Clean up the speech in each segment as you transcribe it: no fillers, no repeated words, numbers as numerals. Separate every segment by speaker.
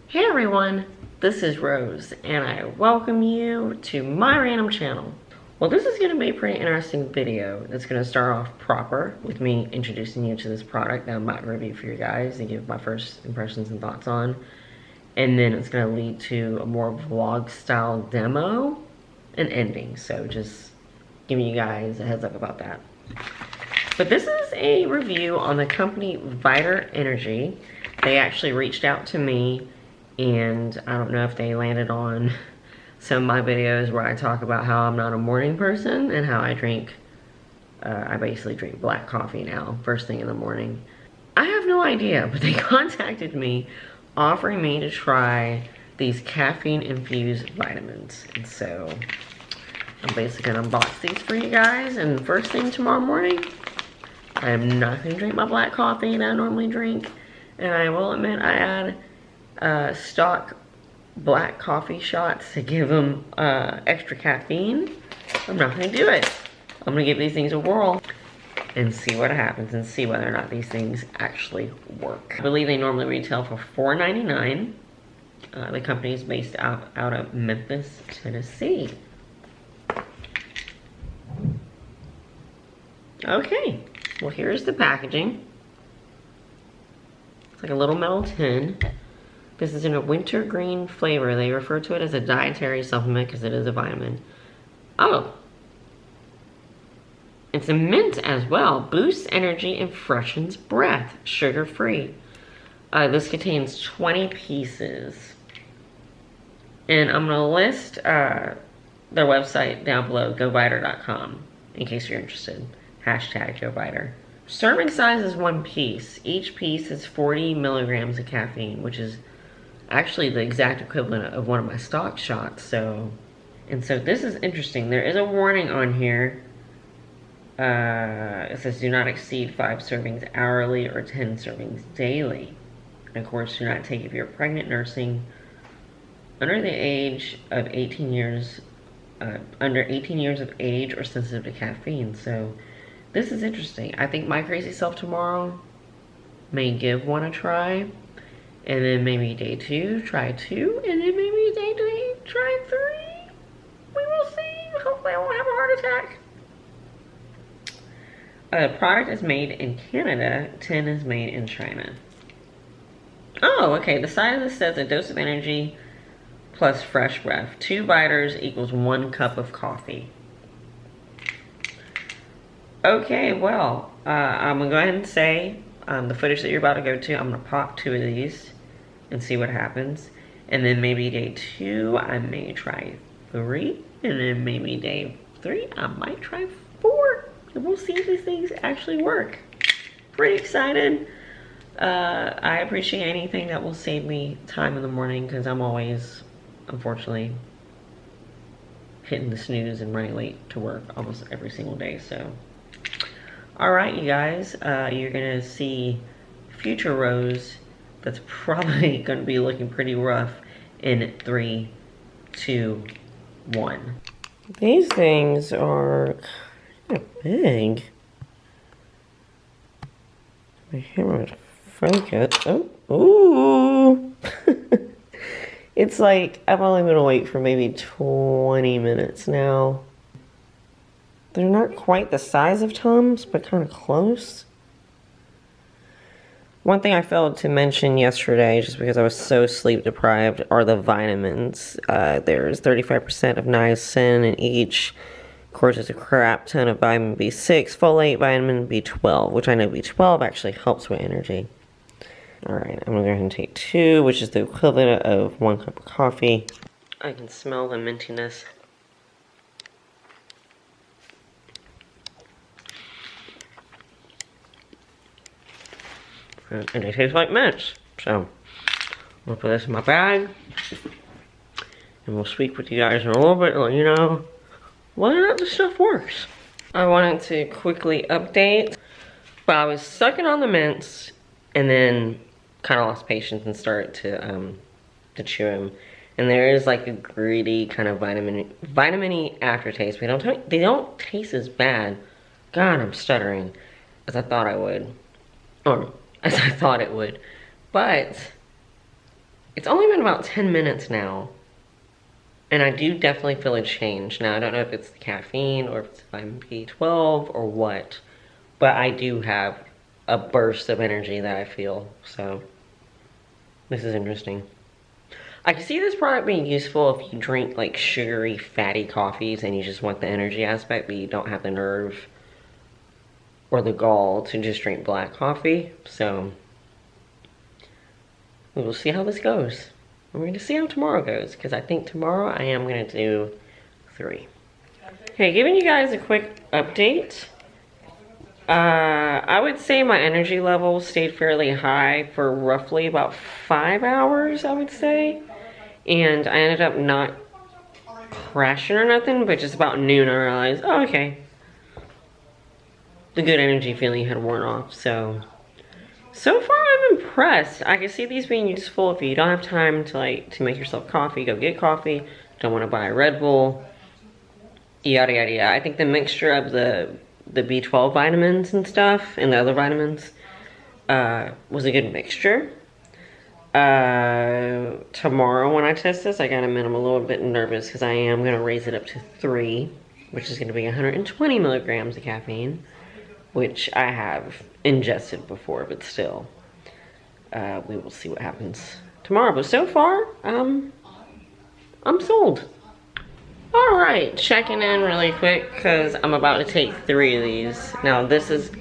Speaker 1: Hey everyone, this is Rose, and I welcome you to my random channel. Well, this is going to be a pretty interesting video. It's going to start off proper with me introducing you to this product that I'm about to review for you guys and give my first impressions and thoughts on. And then it's going to lead to a more vlog style demo and ending. So just giving you guys a heads up about that. But this is a review on the company Viter Energy. They actually reached out to me, and I don't know if they landed on some of my videos where I talk about how I'm not a morning person and how I basically drink black coffee now, first thing in the morning. I have no idea, but they contacted me offering me to try these caffeine-infused vitamins. And so I'm basically gonna unbox these for you guys, and first thing tomorrow morning, I am not gonna drink my black coffee that I normally drink. And I will admit I add stock black coffee shots to give them extra caffeine. I'm not gonna do it. I'm gonna give these things a whirl and see what happens and see whether or not these things actually work. I believe they normally retail for $4.99. The company is based out of Memphis, Tennessee. Okay, well here's the packaging. It's like a little metal tin. This is in a wintergreen flavor. They refer to it as a dietary supplement because it is a vitamin. Oh. It's a mint as well. Boosts energy and freshens breath. Sugar-free. This contains 20 pieces. And I'm going to list their website down below, goviter.com, in case you're interested. Hashtag goviter. Serving size is 1 piece. Each piece is 40 milligrams of caffeine, which is actually the exact equivalent of one of my stock shots. So this is interesting. There is a warning on here. It says do not exceed 5 servings hourly or 10 servings daily. And of course, do not take if you're pregnant, nursing, under the age of 18 years, under 18 years of age, or sensitive to caffeine. So this is interesting. I think my crazy self tomorrow may give one a try. And then maybe day 2, try 2. And then maybe day 3, try 3. We will see. Hopefully I won't have a heart attack. The product is made in Canada. 10 is made in China. Oh, okay. The side of this says a dose of energy plus fresh breath. 2 biters equals 1 cup of coffee. Okay, well, I'm going to go ahead and say the footage that you're about to go to, I'm going to pop 2 of these and see what happens. And then maybe day 2, I may try 3. And then maybe day 3, I might try 4. And we'll see if these things actually work. Pretty excited. I appreciate anything that will save me time in the morning, because I'm always, unfortunately, hitting the snooze and running late to work almost every single day. So, all right, you guys, you're gonna see future Rose that's probably gonna be looking pretty rough in 3, 2, 1. These things are kind of big. My camera would focus. Oh, ooh. It's like I've only been awake for maybe 20 minutes now. They're not quite the size of Tums, but kind of close. One thing I failed to mention yesterday, just because I was so sleep deprived, are the vitamins. There's 35% of niacin in each. Of course, there's a crap ton of vitamin B6, folate, vitamin B12, which I know B12 actually helps with energy. Alright, I'm going to go ahead and take 2, which is the equivalent of 1 cup of coffee. I can smell the mintiness. And they taste like mints. So, I'm going to put this in my bag. And we'll speak with you guys in a little bit and let you know whether or not this stuff works. I wanted to quickly update. But I was sucking on the mints and then kind of lost patience and started to chew them. And there is like a gritty kind of vitamin-y aftertaste. But they don't taste as bad. God, I'm stuttering as I thought I would. Or as I thought it would. But It's only been about 10 minutes now, and I do definitely feel a change. Now, I don't know if it's the caffeine or if it's vitamin B12 or what, but I do have a burst of energy that I feel, so this is interesting. I can see this product being useful if you drink like sugary, fatty coffees and you just want the energy aspect, but you don't have the nerve or the gall to just drink black coffee. So we will see how this goes. We're going to see how tomorrow goes, because I think tomorrow I am going to do 3. Okay, giving you guys a quick update. I would say my energy level stayed fairly high for roughly about 5 hours, I would say. And I ended up not crashing or nothing, but just about noon I realized, oh, okay. The good energy feeling had worn off, so far I'm impressed. I can see these being useful if you don't have time to make yourself coffee, go get coffee. Don't want to buy a Red Bull, yada yada yada. I think the mixture of the B12 vitamins and stuff and the other vitamins was a good mixture. Tomorrow when I test this, I gotta admit I'm a little bit nervous because I am gonna raise it up to 3, which is gonna be 120 milligrams of caffeine, which I have ingested before, but still, we will see what happens tomorrow. But so far, I'm sold. All right, checking in really quick because I'm about to take 3 of these. Now this is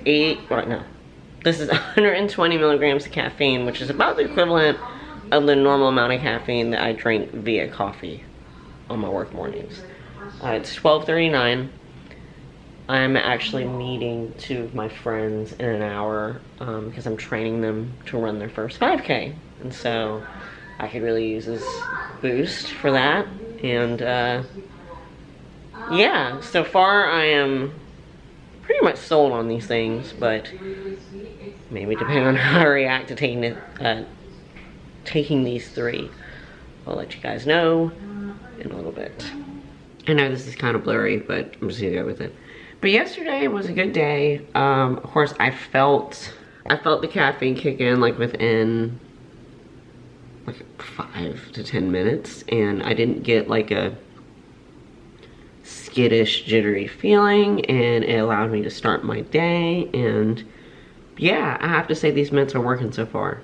Speaker 1: this is 120 milligrams of caffeine, which is about the equivalent of the normal amount of caffeine that I drink via coffee on my work mornings. It's 12:39. I'm actually meeting 2 of my friends in an hour because I'm training them to run their first 5K. And so I could really use this boost for that. And yeah, so far I am pretty much sold on these things, but maybe depending on how I react to taking these 3, I'll let you guys know in a little bit. I know this is kind of blurry, but I'm just gonna go with it. But yesterday was a good day. Of course, I felt the caffeine kick in like within like 5 to 10 minutes, and I didn't get like a skittish, jittery feeling, and it allowed me to start my day. And yeah, I have to say these mints are working so far.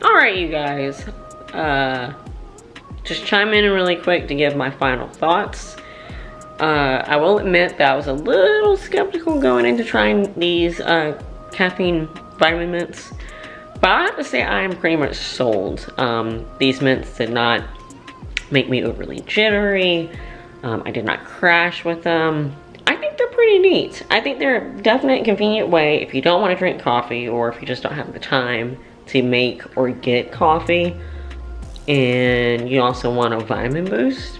Speaker 1: Alright, you guys, just chime in really quick to give my final thoughts. I will admit that I was a little skeptical going into trying these caffeine vitamin mints, but I have to say I am pretty much sold. These mints did not make me overly jittery. I did not crash with them. I think they're pretty neat. I think they're a definite convenient way if you don't want to drink coffee, or if you just don't have the time to make or get coffee and you also want a vitamin boost.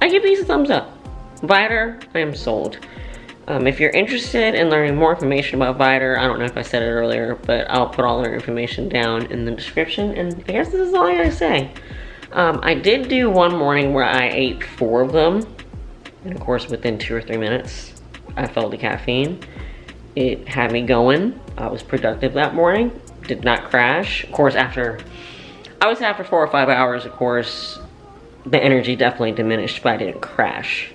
Speaker 1: I give these a thumbs up. Viter, I am sold. If you're interested in learning more information about Viter, I don't know if I said it earlier, but I'll put all their information down in the description, and I guess this is all I gotta say. I did do one morning where I ate 4 of them, and of course within 2 or 3 minutes I felt the caffeine. It had me going. I was productive that morning, did not crash. Of course, after 4 or 5 hours, of course, the energy definitely diminished, but I didn't crash.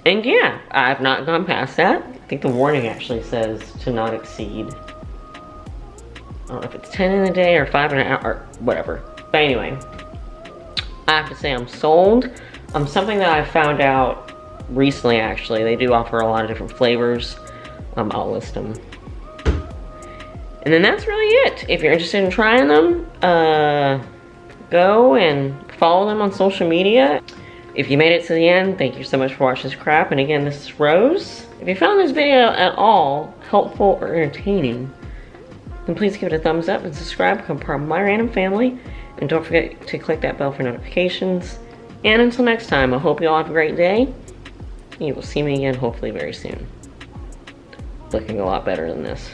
Speaker 1: And yeah, I've not gone past that. I think the warning actually says to not exceed, I don't know if it's 10 in a day or 5 in an hour, or whatever. But anyway, I have to say I'm sold. Something that I found out recently, actually, they do offer a lot of different flavors. I'll list them. And then that's really it. If you're interested in trying them, go and follow them on social media. If you made it to the end, thank you so much for watching this crap. And again, this is Rose. If you found this video at all helpful or entertaining, then please give it a thumbs up and subscribe, become part of my random family. And don't forget to click that bell for notifications. And until next time, I hope you all have a great day. You will see me again hopefully very soon. Looking a lot better than this.